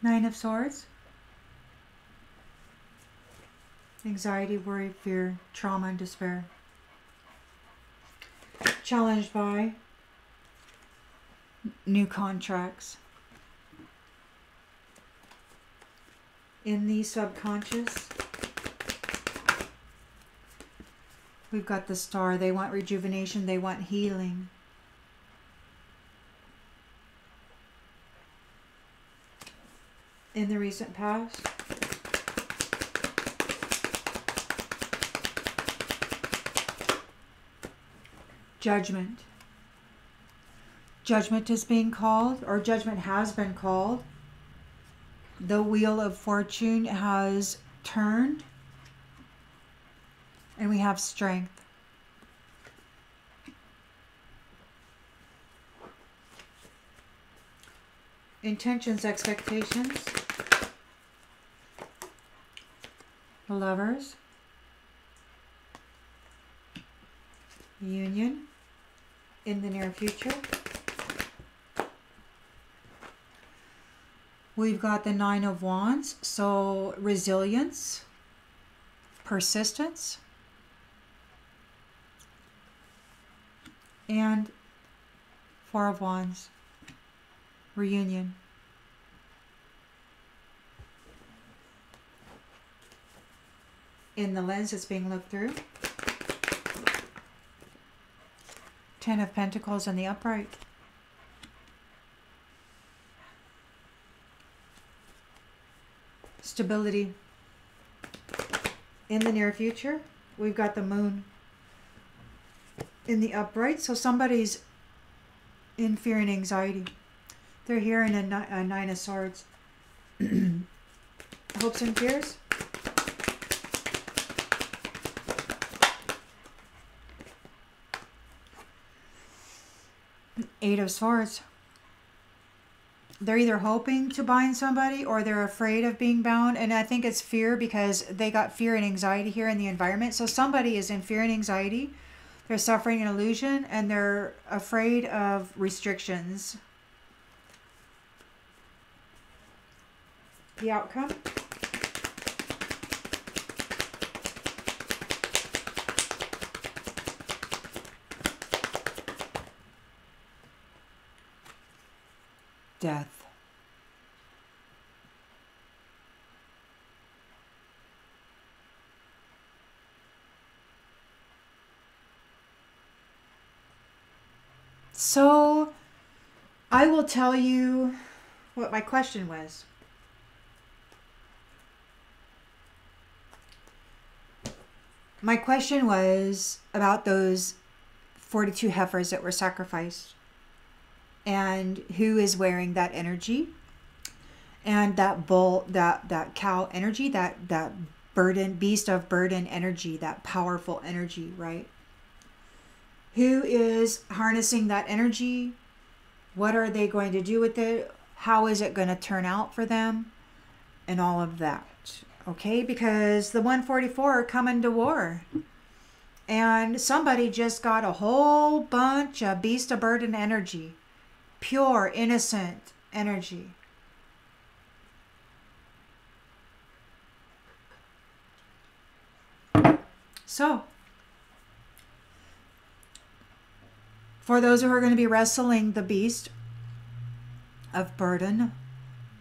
Nine of Swords. Anxiety, worry, fear, trauma, and despair. Challenged by new contracts. In the subconscious, we've got the Star. They want rejuvenation. They want healing. In the recent past, Judgment. Judgment is being called, or judgment has been called. The wheel of fortune has turned, and we have strength. Intentions, expectations. The Lovers. Union in the near future. We've got the Nine of Wands, so resilience, persistence, and Four of Wands, reunion. In the lens it's being looked through. Ten of Pentacles in the upright. Stability. In the near future, we've got the Moon in the upright. So somebody's in fear and anxiety. They're here in a Nine of Swords. Hopes and fears. Eight of Swords. They're either hoping to bind somebody or they're afraid of being bound. And I think it's fear because they got fear and anxiety here in the environment. So somebody is in fear and anxiety. They're suffering an illusion and they're afraid of restrictions. The outcome. Death. So I will tell you what my question was. My question was about those 42 heifers that were sacrificed. And who is wearing that energy, and that bull, that cow energy, that burden, beast of burden energy, that powerful energy, right? Who is harnessing that energy? What are they going to do with it? How is it going to turn out for them? And all of that, okay? Because the 144 are coming to war. And somebody just got a whole bunch of beast of burden energy. Pure, innocent energy. So, for those who are going to be wrestling the beast of burden,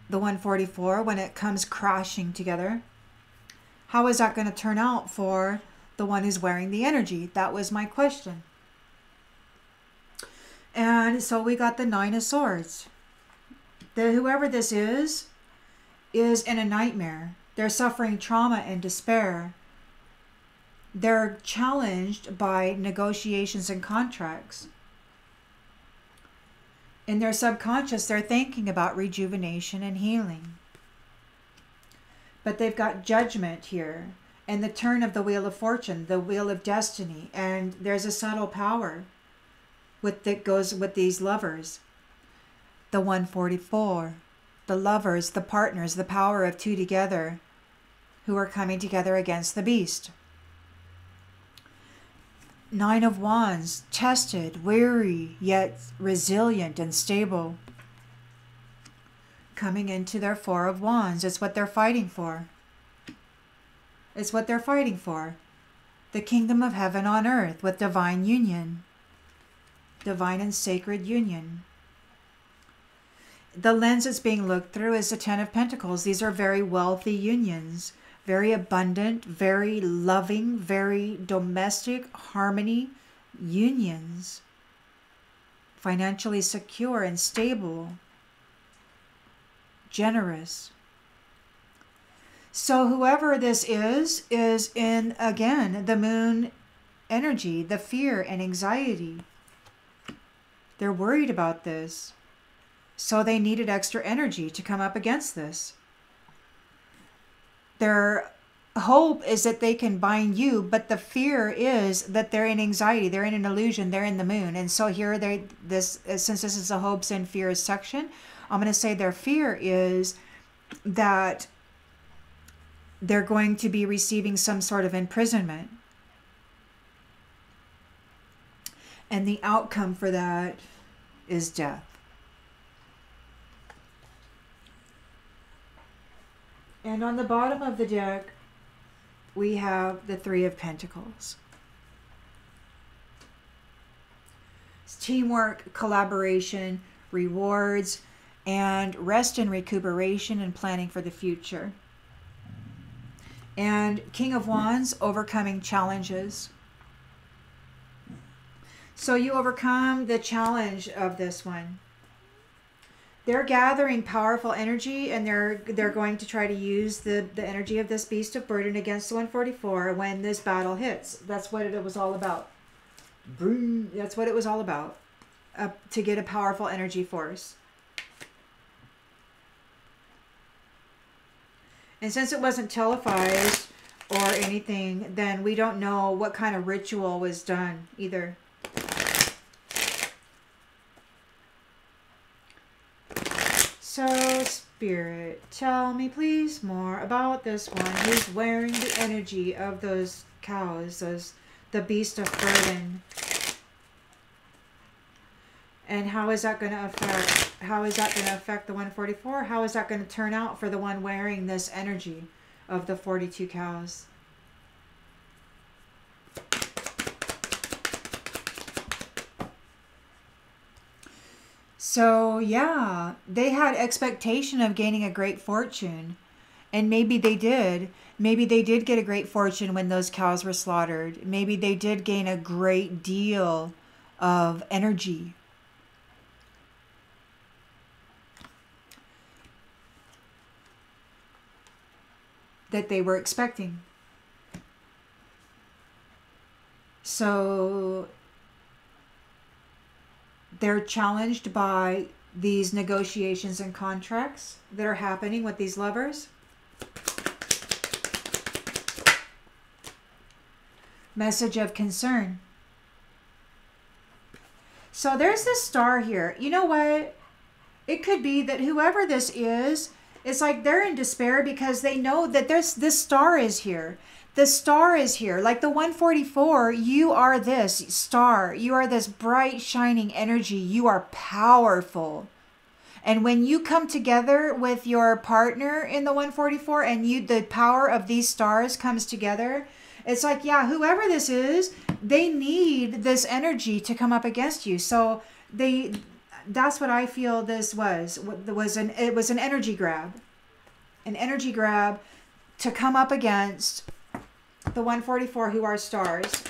the 144, when it comes crashing together, how is that going to turn out for the one who's wearing the energy? That was my question. And so we got the Nine of Swords. Whoever this is in a nightmare. They're suffering trauma and despair. They're challenged by negotiations and contracts. In their subconscious, they're thinking about rejuvenation and healing. But they've got judgment here. And the turn of the Wheel of Fortune, the Wheel of Destiny. And there's a subtle power that goes with these lovers. The 144, the lovers, the partners, the power of two together who are coming together against the beast. Nine of Wands, tested, weary, yet resilient and stable. coming into their Four of Wands. It's what they're fighting for. It's what they're fighting for. The kingdom of heaven on earth with divine union. Divine and sacred union. The lens that's being looked through is the Ten of Pentacles. These are very wealthy unions. Very abundant, very loving, very domestic harmony unions. Financially secure and stable. Generous. So whoever this is in, again, the moon energy, the fear and anxiety. They're worried about this. So they needed extra energy to come up against this. Their hope is that they can bind you, but the fear is that they're in anxiety, they're in an illusion, they're in the moon. And so here since this is a hopes and fears section, I'm going to say their fear is that they're going to be receiving some sort of imprisonment. And the outcome for that is death. And on the bottom of the deck, we have the Three of Pentacles. It's teamwork, collaboration, rewards, and rest and recuperation and planning for the future. And King of Wands, overcoming challenges. So you overcome the challenge of this one. They're gathering powerful energy, and they're going to try to use the energy of this beast of burden against the 144 when this battle hits. That's what it was all about. That's what it was all about. To get a powerful energy force. And since it wasn't televised or anything, then we don't know what kind of ritual was done either. So, Spirit, tell me please more about this one who's wearing the energy of those cows, the beast of burden. And how is that going to affect the 144? How is that going to turn out for the one wearing this energy of the 42 cows? So, yeah, they had expectation of gaining a great fortune. And maybe they did. Maybe they did get a great fortune when those cows were slaughtered. Maybe they did gain a great deal of energy. That they were expecting. So they're challenged by these negotiations and contracts that are happening with these lovers. Message of concern. So there's this star here. You know what? It could be that whoever this is, it's like they're in despair because they know that this star is here. The star is here. Like the 144, you are this star. You are this bright, shining energy. You are powerful. And when you come together with your partner in the 144 and the power of these stars comes together, it's like, yeah, whoever this is, they need this energy to come up against you. So that's what I feel this was. It was an energy grab. An energy grab to come up against the 144 who are stars.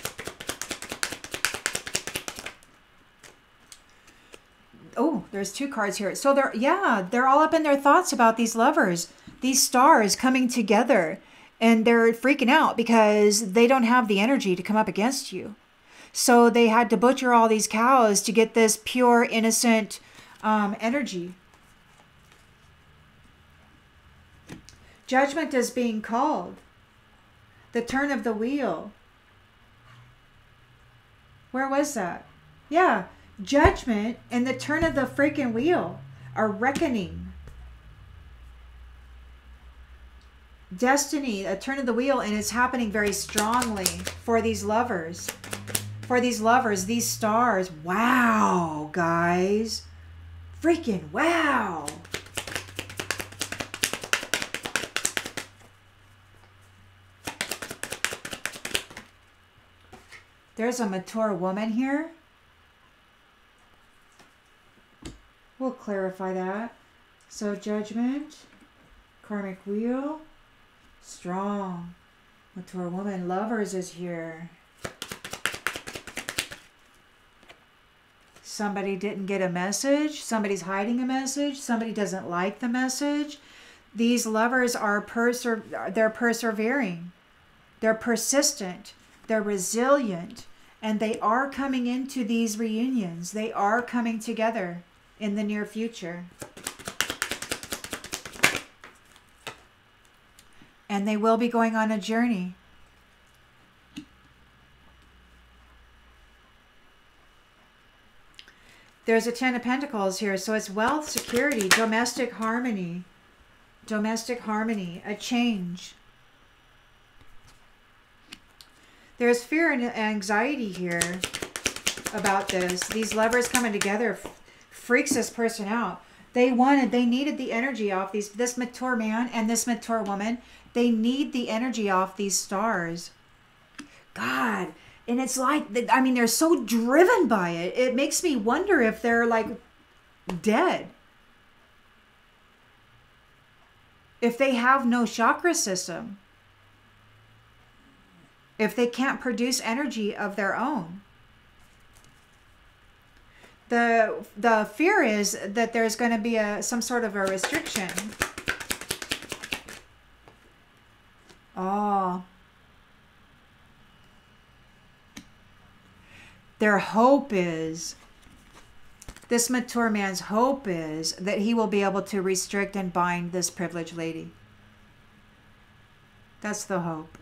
Oh, there's two cards here. So they're all up in their thoughts about these lovers, these stars coming together, and they're freaking out because they don't have the energy to come up against you. So they had to butcher all these cows to get this pure, innocent energy. Judgment is being called. The turn of the wheel. Where was that? Yeah, judgment and the turn of the freaking wheel. A reckoning. Destiny, a turn of the wheel, and it's happening very strongly for these lovers. For these lovers, these stars. Wow, guys. Freaking wow. There's a mature woman here. We'll clarify that. So Judgment, Karmic Wheel, Strong, mature woman, Lovers is here. Somebody didn't get a message. Somebody's hiding a message. Somebody doesn't like the message. These lovers are they're persevering. They're persistent. They're resilient. And they are coming into these reunions. They are coming together in the near future. And they will be going on a journey. There's a Ten of Pentacles here. So it's wealth, security, domestic harmony. Domestic harmony, a change. There's fear and anxiety here about this. These lovers coming together freaks this person out. They needed the energy off this mature man and this mature woman. They need the energy off these stars. God. And it's like, I mean, they're so driven by it. It makes me wonder if they're like dead. If they have no chakra system. If they can't produce energy of their own. The fear is that there's going to be some sort of a restriction. Oh. Their hope is, this mature man's hope is that he will be able to restrict and bind this privileged lady. That's the hope.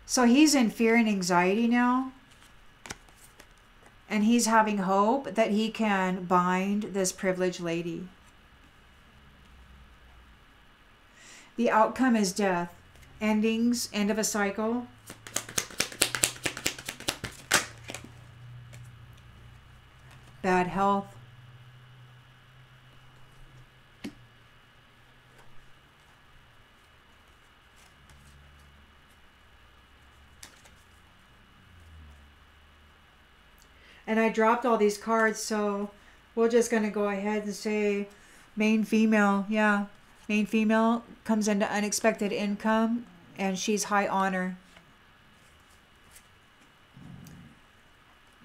So he's in fear and anxiety now. And he's having hope that he can bind this privileged lady. The outcome is death. Endings, end of a cycle. Bad health. And I dropped all these cards, so we're just going to go ahead and say main female. Yeah, main female comes into unexpected income, and she's high honor.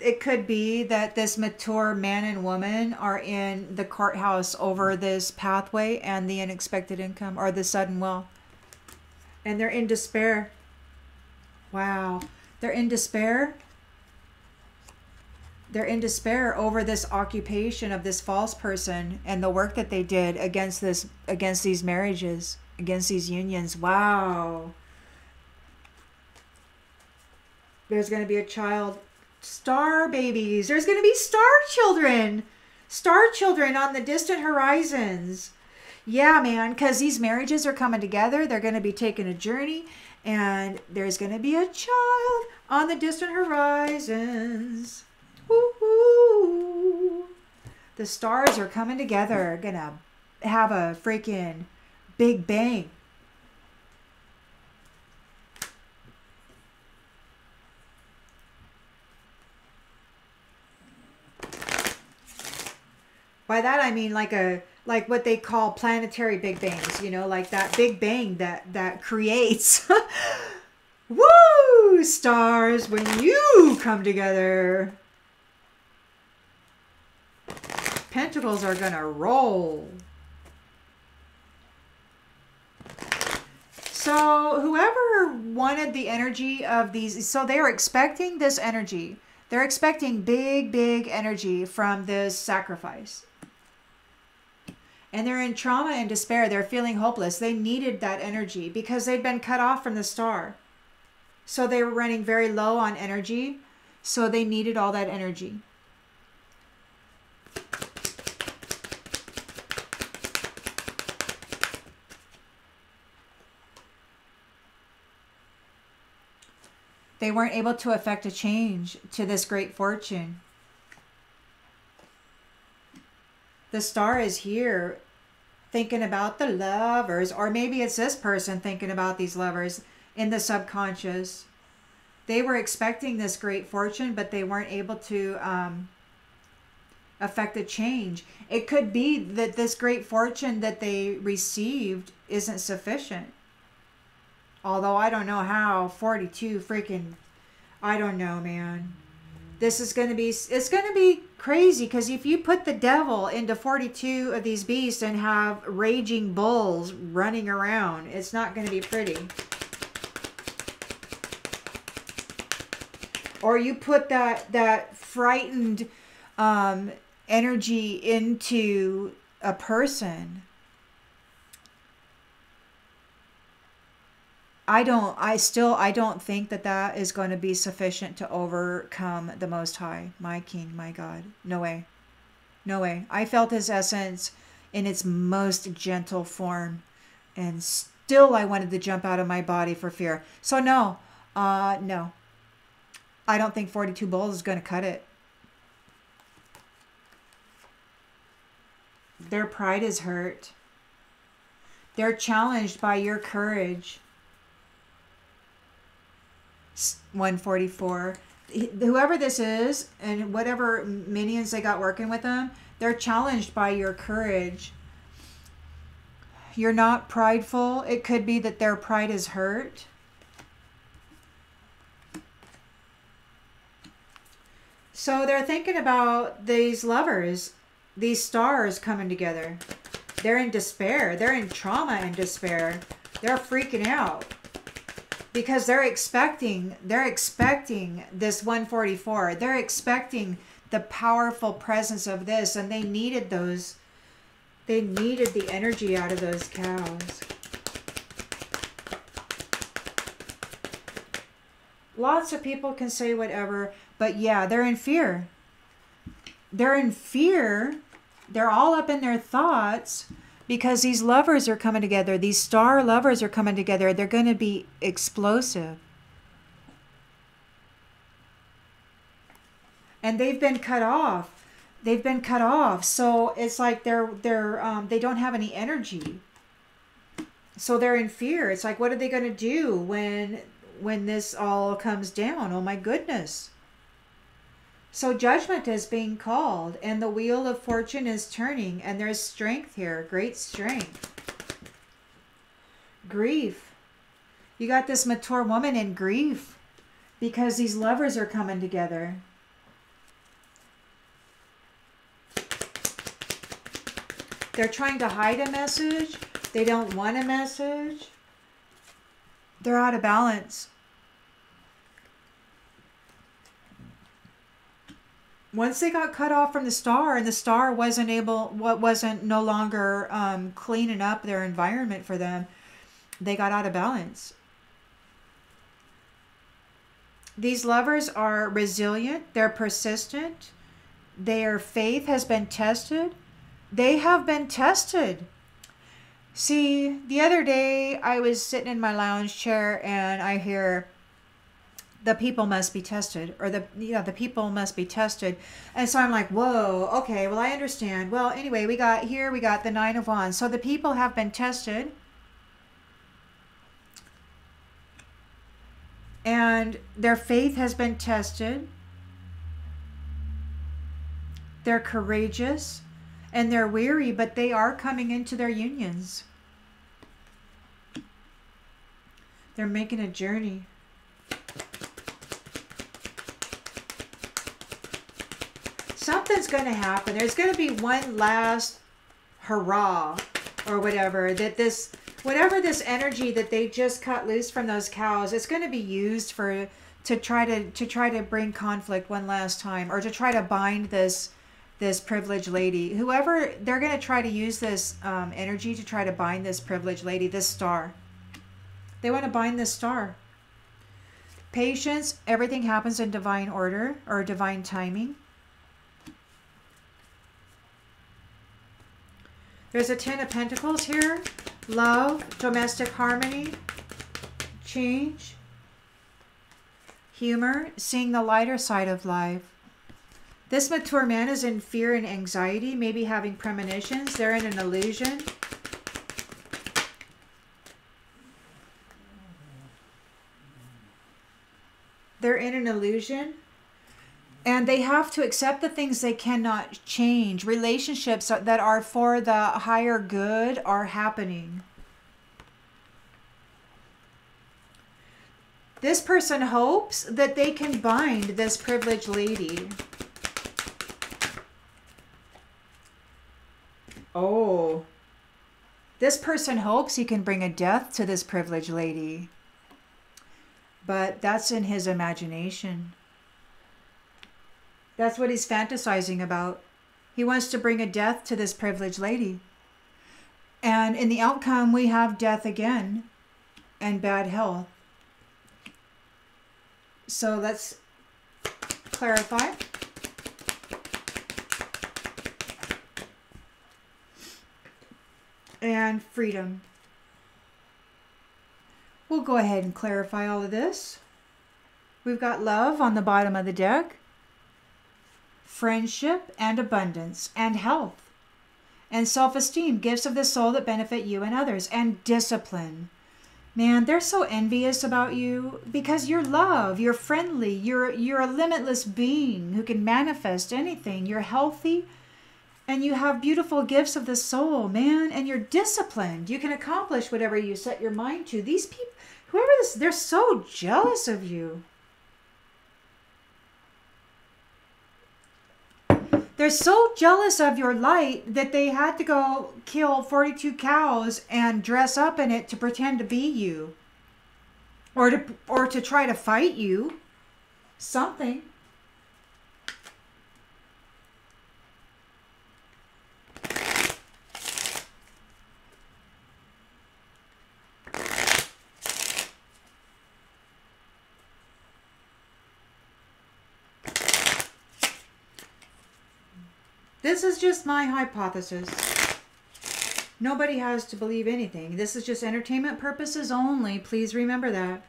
It could be that this mature man and woman are in the courthouse over this pathway and the unexpected income or the sudden wealth. And they're in despair. Wow. They're in despair. They're in despair over this occupation of this false person and the work that they did against these marriages, against these unions. Wow. There's going to be a child. Star babies. There's going to be star children. Star children on the distant horizons. Yeah, man, because these marriages are coming together. They're going to be taking a journey. And there's going to be a child on the distant horizons. Woo-hoo. The stars are coming together. Going to have a freaking big bang. By that I mean like what they call planetary big bangs, you know, like that big bang that creates woo, stars when you come together. Pentacles are gonna roll. So whoever wanted the energy of these, so they're expecting this energy. They're expecting big energy from this sacrifice. And they're in trauma and despair. They're feeling hopeless. They needed that energy because they'd been cut off from the star. So they were running very low on energy. So they needed all that energy. They weren't able to effect a change to this great fortune. The star is here thinking about the lovers, or maybe it's this person thinking about these lovers in the subconscious. They were expecting this great fortune, but they weren't able to affect the change. It could be that this great fortune that they received isn't sufficient. Although I don't know how 42 freaking, I don't know, man. This is going to be, it's going to be crazy, because if you put the devil into 42 of these beasts and have raging bulls running around, it's not going to be pretty. Or you put that frightened energy into a person. I don't think that is going to be sufficient to overcome the Most High, my King, my God. No way. No way. I felt his essence in its most gentle form, and still I wanted to jump out of my body for fear. So no, no. I don't think 42 bulls is going to cut it. Their pride is hurt. They're challenged by your courage. 144. Whoever this is and whatever minions they got working with them, they're challenged by your courage. You're not prideful. It could be that their pride is hurt. So they're thinking about these lovers, these stars coming together. They're in despair. They're in trauma and despair. They're freaking out. Because they're expecting this 144. They're expecting the powerful presence of this, and they needed the energy out of those cows. Lots of people can say whatever, but yeah, they're in fear. They're in fear. They're all up in their thoughts. Because these lovers are coming together. These star lovers are coming together. They're going to be explosive. And they've been cut off. They've been cut off. So it's like they don't have any energy. So they're in fear. It's like, what are they going to do when this all comes down? Oh my goodness. So judgment is being called, and the wheel of fortune is turning, and there's strength here, great strength. Grief. You got this mature woman in grief because these lovers are coming together. They're trying to hide a message. They don't want a message. They're out of balance. Once they got cut off from the star, and the star wasn't no longer cleaning up their environment for them, they got out of balance. These lovers are resilient. They're persistent. Their faith has been tested. They have been tested. See, the other day I was sitting in my lounge chair and I hear, the people must be tested, or the people must be tested. And so I'm like, whoa, okay, well, I understand. Well, anyway, we got the Nine of Wands. So the people have been tested. And their faith has been tested. They're courageous and they're weary, but they are coming into their unions. They're making a journey. Something's going to happen. There's going to be one last hurrah or whatever, that whatever this energy that they just cut loose from those cows, it's going to be used to try to bring conflict one last time, or to try to bind this privileged lady. Whoever, they're going to try to use this energy to try to bind this privileged lady, this star. They want to bind this star. Patience, everything happens in divine order or divine timing. There's a 10 of Pentacles here. Love, domestic harmony, change, humor, seeing the lighter side of life. This mature man is in fear and anxiety, maybe having premonitions. They're in an illusion. They're in an illusion. And they have to accept the things they cannot change. Relationships that are for the higher good are happening. This person hopes that they can bind this privileged lady. Oh. This person hopes he can bring a death to this privileged lady. But that's in his imagination. That's what he's fantasizing about. He wants to bring a death to this privileged lady. And in the outcome, we have death again and bad health. So let's clarify. And freedom. We'll go ahead and clarify all of this. We've got love on the bottom of the deck. Friendship and abundance and health and self-esteem, gifts of the soul that benefit you and others, and discipline. Man, they're so envious about you because you're love, you're friendly, you're a limitless being who can manifest anything. You're healthy and you have beautiful gifts of the soul, man, and you're disciplined. You can accomplish whatever you set your mind to. These people, whoever this, they're so jealous of you. They're so jealous of your light that they had to go kill 42 cows and dress up in it to pretend to be you. Or to try to fight you. Something. This is just my hypothesis. Nobody has to believe anything. This is just entertainment purposes only. Please remember that.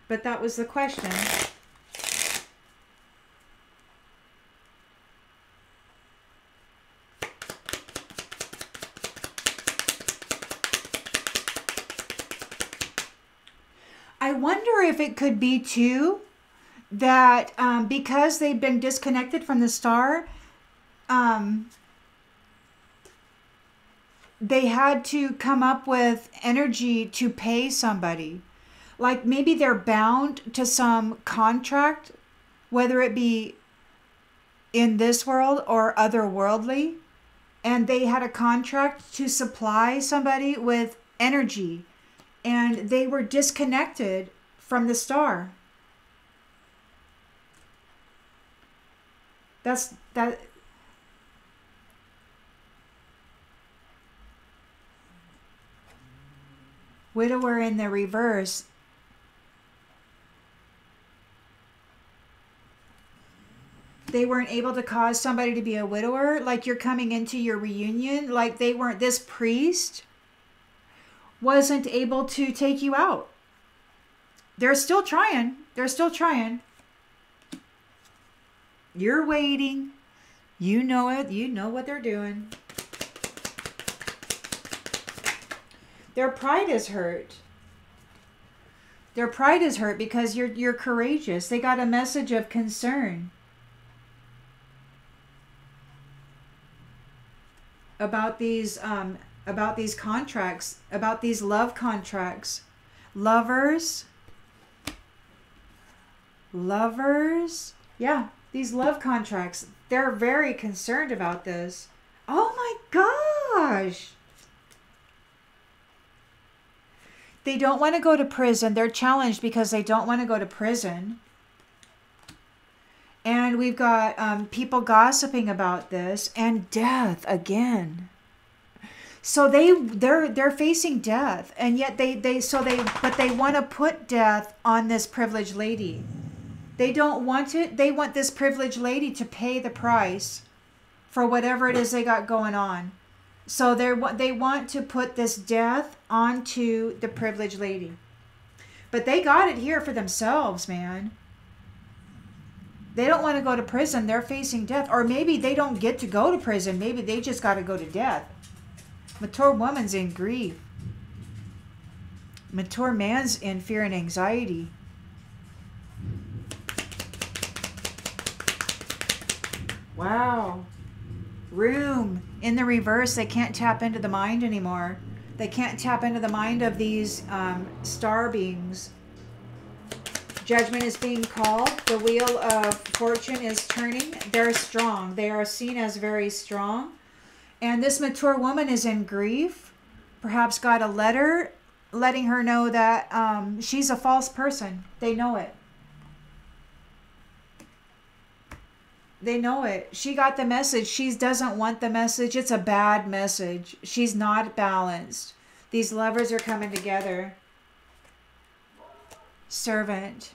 But that was the question. I wonder if it could be too that because they've been disconnected from the star, they had to come up with energy to pay somebody. Like maybe they're bound to some contract, whether it be in this world or otherworldly, and they had a contract to supply somebody with energy, and they were disconnected from the star. That. Widower in the reverse. They weren't able to cause somebody to be a widower, like you're coming into your reunion, like they weren't, this priest wasn't able to take you out. They're still trying. They're still trying. You're waiting. You know it. You know what they're doing. Their pride is hurt. Their pride is hurt because you're courageous. They got a message of concern about these contracts, about these love contracts. Lovers. Yeah. These love contracts, they're very concerned about this. Oh my gosh. They don't want to go to prison. They're challenged because they don't want to go to prison. And we've got people gossiping about this and death again. So they're facing death, and yet they want to put death on this privileged lady. They don't want it. They want this privileged lady to pay the price for whatever it is they got going on. So they want to put this death onto the privileged lady. But they got it here for themselves, man. They don't want to go to prison. They're facing death. Or maybe they don't get to go to prison. Maybe they just got to go to death. Mature woman's in grief. Mature man's in fear and anxiety. Wow. Room in the reverse. They can't tap into the mind anymore. They can't tap into the mind of these star beings. Judgment is being called. The wheel of fortune is turning. They're strong. They are seen as very strong. And this mature woman is in grief. Perhaps got a letter letting her know that she's a false person. They know it. They know it. She got the message. She doesn't want the message. It's a bad message. She's not balanced. These lovers are coming together. Servant.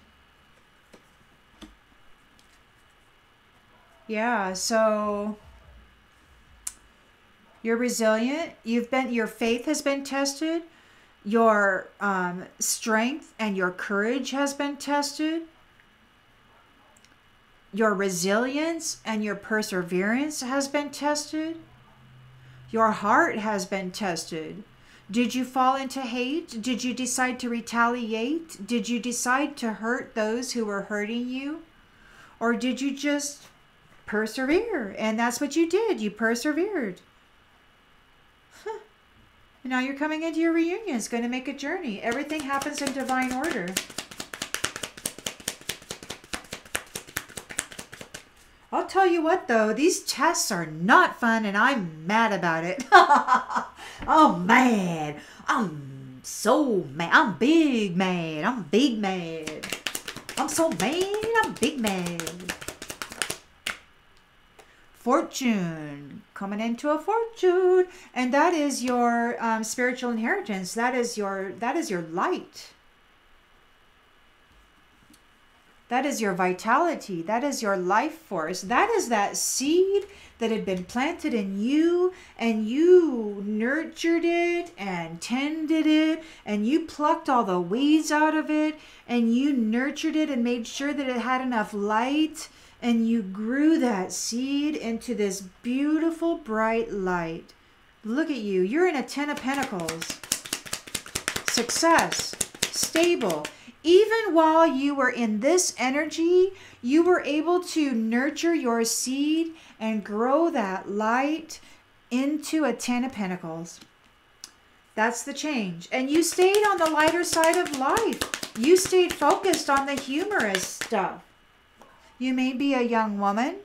Yeah, so you're resilient. Your faith has been tested. Your strength and your courage has been tested. Your resilience and your perseverance has been tested. Your heart has been tested. Did you fall into hate? Did you decide to retaliate? Did you decide to hurt those who were hurting you? Or did you just persevere? And that's what you did. You persevered. Huh. And now you're coming into your reunion. It's going to make a journey. Everything happens in divine order. I'll tell you what, though, these tests are not fun, and I'm mad about it. I'm mad. I'm so mad. I'm big mad. I'm big mad. I'm so mad. I'm big mad. Fortune. Coming into a fortune. And that is your spiritual inheritance. That is your light. That is your vitality. That is your life force. That is that seed that had been planted in you, and you nurtured it and tended it, and you plucked all the weeds out of it, and you nurtured it and made sure that it had enough light, and you grew that seed into this beautiful, bright light. Look at you. You're in a 10 of Pentacles. Success. Stable. Even while you were in this energy, you were able to nurture your seed and grow that light into a 10 of Pentacles. That's the change. And you stayed on the lighter side of life. You stayed focused on the humorous stuff. You may be a young woman,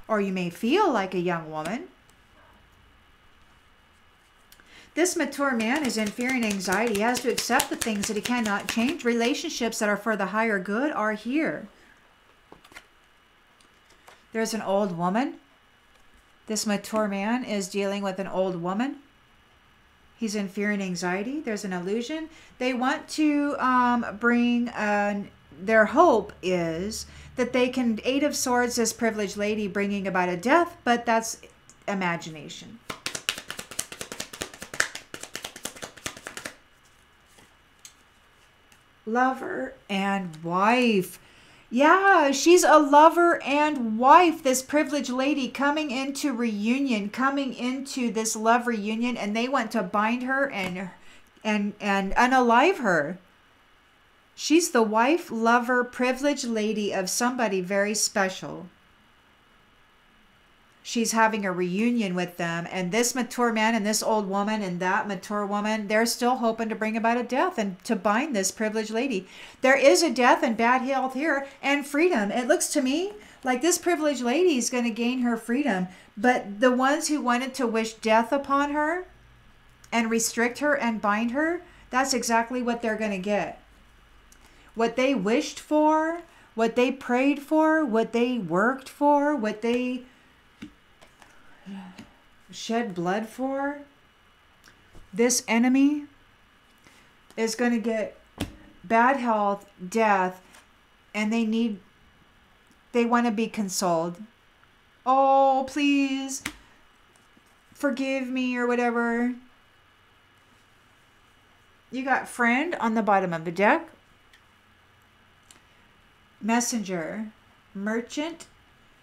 or you may feel like a young woman. This mature man is in fear and anxiety. He has to accept the things that he cannot change. Relationships that are for the higher good are here. There's an old woman. This mature man is dealing with an old woman. He's in fear and anxiety. There's an illusion. They want to bring their hope is that they can, Eight of Swords, this privileged lady bringing about a death, but that's imagination. Lover and wife. Yeah, she's a lover and wife, this privileged lady coming into reunion, coming into this love reunion, and they want to bind her and unalive her. She's the wife, lover, privileged lady of somebody very special. She's having a reunion with them, and this mature man and this old woman and that mature woman, they're still hoping to bring about a death and to bind this privileged lady. There is a death and bad health here and freedom. It looks to me like this privileged lady is going to gain her freedom, but the ones who wanted to wish death upon her and restrict her and bind her, that's exactly what they're going to get. What they wished for, what they prayed for, what they worked for, what they shed blood for, this enemy is going to get bad health, death, and they want to be consoled. Oh, please forgive me or whatever. You got friend on the bottom of the deck. Messenger, merchant.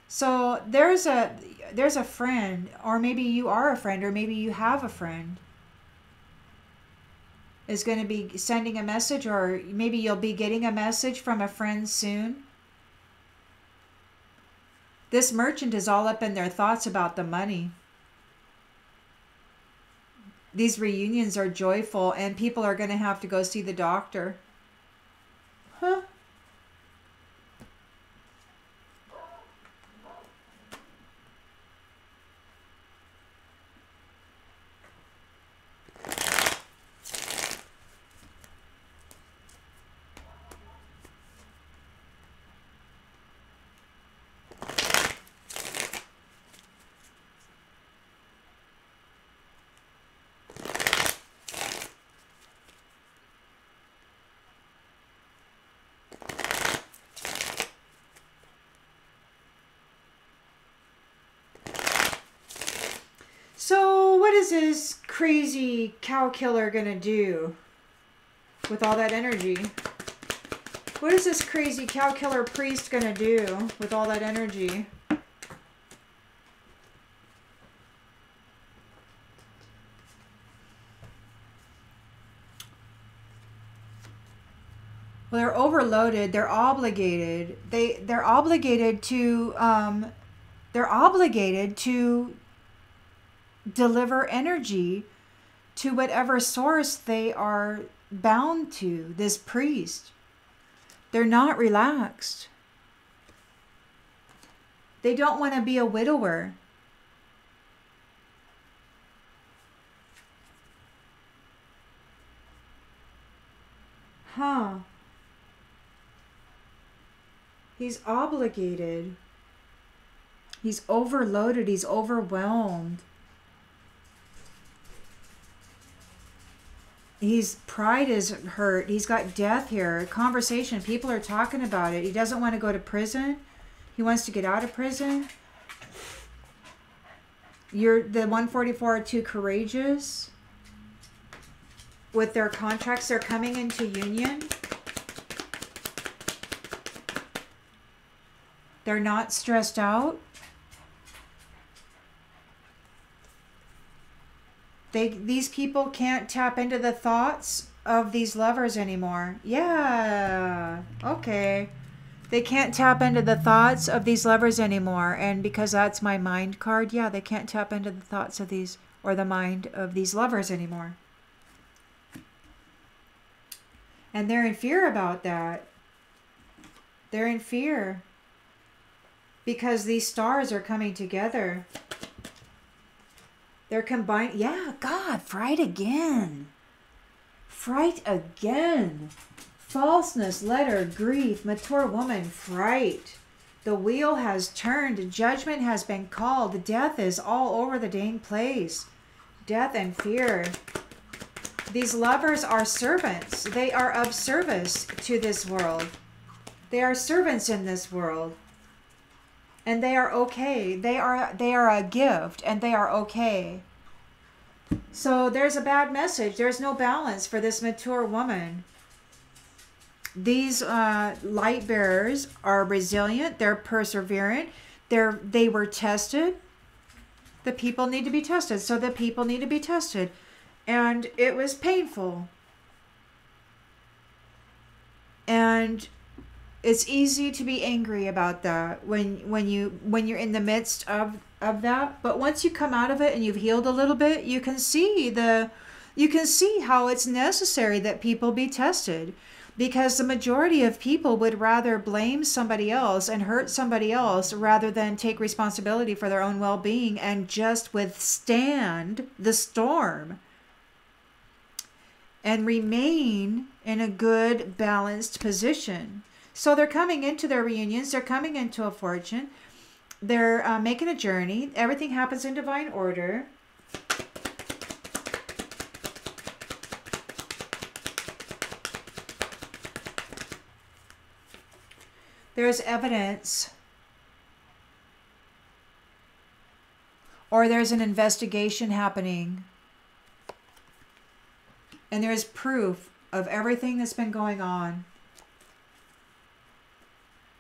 So there's a friend, or maybe you are a friend, or maybe you have a friend. is going to be sending a message, or maybe you'll be getting a message from a friend soon. This merchant is all up in their thoughts about the money. These reunions are joyful, and people are going to have to go see the doctor. Huh? So what is this crazy cow killer gonna do with all that energy? What is this crazy cow killer priest gonna do with all that energy? Well, they're overloaded. They're obligated. They're obligated to deliver energy to whatever source they are bound to. This priest, they're not relaxed. They don't want to be a widower. Huh. He's obligated. He's overloaded. He's overwhelmed. His pride is hurt. He's got death here. Conversation. People are talking about it. He doesn't want to go to prison. He wants to get out of prison. The 144 are too courageous with their contracts. They're coming into union. They're not stressed out. These people can't tap into the thoughts of these lovers anymore. Yeah, okay. They can't tap into the thoughts of these lovers anymore. And because that's my mind card, yeah, they can't tap into the thoughts of these, or the mind of these lovers anymore. And they're in fear about that. They're in fear because these stars are coming together. They're combined. Yeah, God, fright again. Fright again. Falseness, letter, grief, mature woman, fright. The wheel has turned. Judgment has been called. Death is all over the dang place. Death and fear. These lovers are servants. They are of service to this world. They are servants in this world. And they are okay. They are a gift, and they are okay. So there's a bad message. There's no balance for this mature woman. These light bearers are resilient. They're perseverant. They were tested. The people need to be tested. So the people need to be tested. And it was painful. And it's easy to be angry about that when you're in the midst of that. But once you come out of it and you've healed a little bit, you can see how it's necessary that people be tested, because the majority of people would rather blame somebody else and hurt somebody else rather than take responsibility for their own well-being and just withstand the storm and remain in a good, balanced position. So they're coming into their reunions. They're coming into a fortune. They're making a journey. Everything happens in divine order. There's evidence, or there's an investigation happening, and there's proof of everything that's been going on.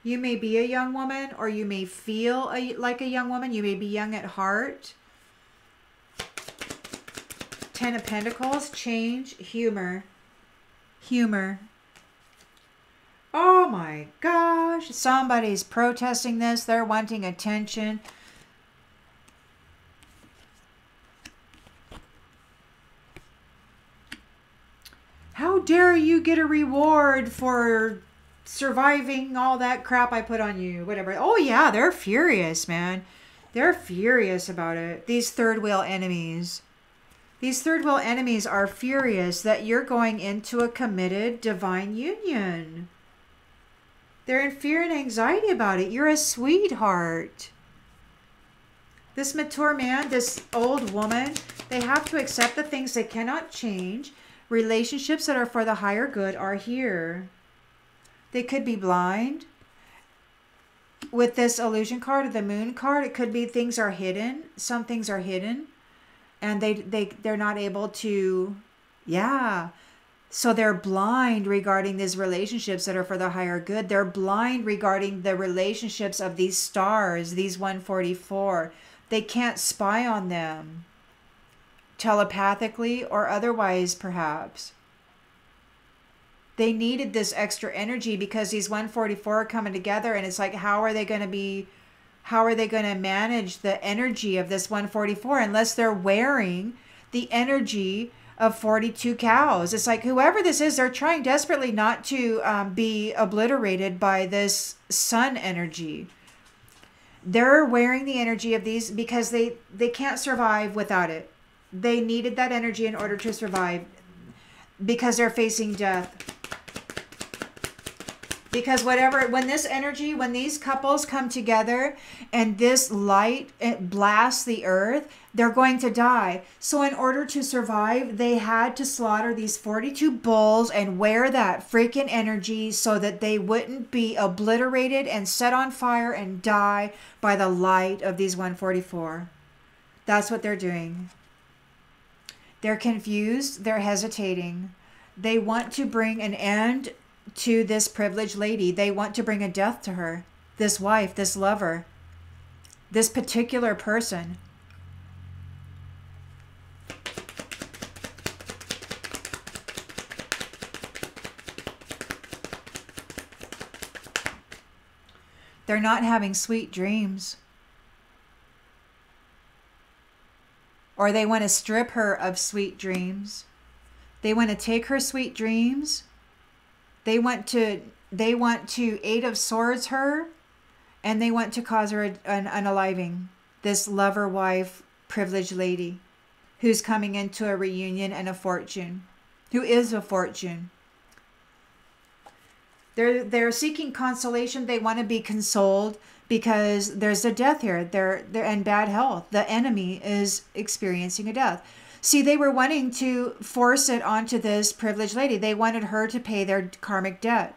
You may be a young woman, or you may feel like a young woman. You may be young at heart. 10 of Pentacles, change, humor. humor. Oh my gosh. Somebody's protesting this. They're wanting attention. How dare you get a reward for surviving all that crap I put on you? Whatever. Oh yeah, they're furious, man. They're furious about it. These third wheel enemies. These third wheel enemies are furious that you're going into a committed divine union. They're in fear and anxiety about it. You're a sweetheart. This mature man, this old woman, they have to accept the things they cannot change. Relationships that are for the higher good are here. They could be blind. With this illusion card or the moon card, it could be things are hidden. Some things are hidden. And they're not able to, yeah. So they're blind regarding these relationships that are for the higher good. They're blind regarding the relationships of these stars, these 144. They can't spy on them. Telepathically or otherwise, perhaps. They needed this extra energy because these 144 are coming together, and it's like, how are they going to manage the energy of this 144 unless they're wearing the energy of 42 cows? It's like, whoever this is, they're trying desperately not to be obliterated by this sun energy. They're wearing the energy of these because they can't survive without it. They needed that energy in order to survive because they're facing death. Because when these couples come together and this light, it blasts the earth, they're going to die. So in order to survive, they had to slaughter these 42 bulls and wear that freaking energy so that they wouldn't be obliterated and set on fire and die by the light of these 144. That's what they're doing. They're confused. They're hesitating. They want to bring an end to this privileged lady. They want to bring a death to her. This wife, this lover, this particular person. They're not having sweet dreams. Or they want to strip her of sweet dreams. They want to take her sweet dreams. They want to Eight of Swords her, and they want to cause her an unaliving. This lover, wife, privileged lady who's coming into a reunion and a fortune, who is a fortune. They're seeking consolation. They want to be consoled because there's a death here. They're in bad health. The enemy is experiencing a death. See, they were wanting to force it onto this privileged lady. They wanted her to pay their karmic debt.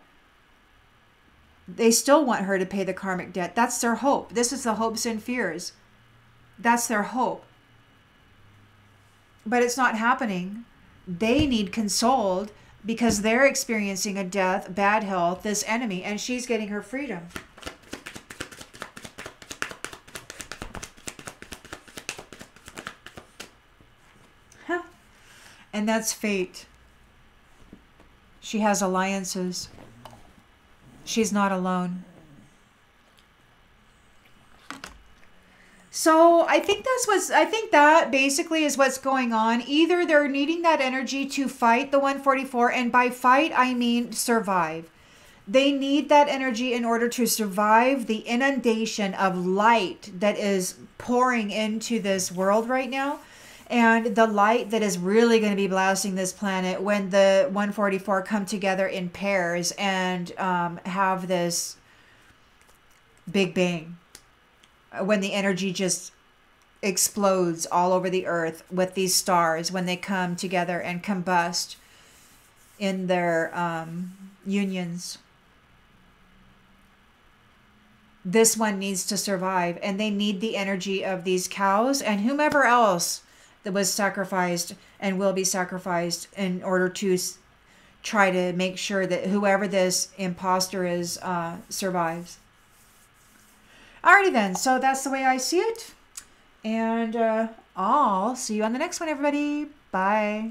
They still want her to pay the karmic debt. That's their hope. This is the hopes and fears. That's their hope. But it's not happening. They need consoled because they're experiencing a death, bad health, this enemy, and she's getting her freedom. And that's fate. She has alliances. She's not alone. So I think that basically is what's going on. Either they're needing that energy to fight the 144, and by fight I mean survive. They need that energy in order to survive the inundation of light that is pouring into this world right now. And the light that is really going to be blasting this planet when the 144 come together in pairs and have this big bang. When the energy just explodes all over the earth with these stars, when they come together and combust in their unions. This one needs to survive, and they need the energy of these cows and whomever else that was sacrificed and will be sacrificed in order to try to make sure that whoever this imposter is survives. Alrighty then, so that's the way I see it. And I'll see you on the next one, everybody. Bye.